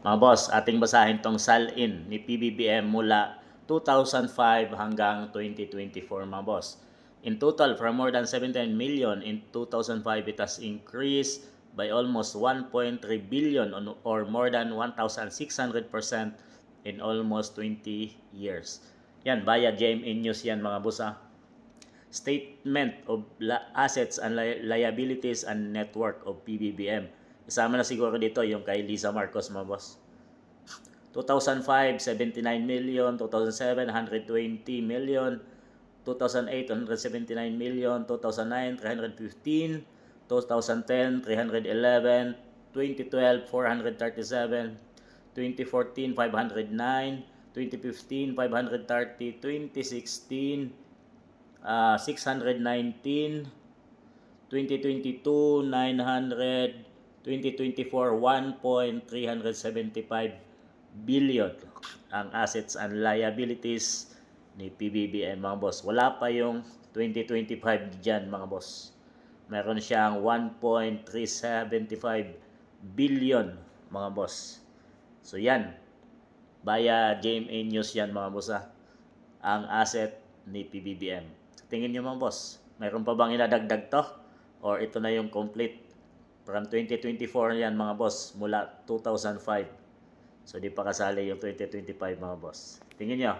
Mga boss, ating basahin tong sell-in ni PBBM mula 2005 hanggang 2024 mga boss. In total, from more than 17 million in 2005, it has increased by almost 1.3 billion or more than 1,600% in almost 20 years. Yan, via GMA News yan mga boss ha. Statement of Assets and Liabilities and Network of PBBM. Isama na siguro dito yung kay Lisa Marcos mga boss. 2005, 79 million, 2007, 120 million, 2008, 179 million, 2009, 315, 2010, 311, 2012, 437, 2014, 509, 2015, 530, 2016, 619, 2022, 900, 2024, 1.375 billion ang assets and liabilities ni PBBM mga boss. Wala pa yung 2025 dyan mga boss. Meron siyang 1.375 billion mga boss. So yan, via GMA News yan mga boss ha, ang asset ni PBBM. Tingin nyo mga boss, mayroon pa bang inadagdag to? Or ito na yung complete? From 2024 yan mga boss, mula 2005. So di pa kasali yung 2025 mga boss. Tingin nyo.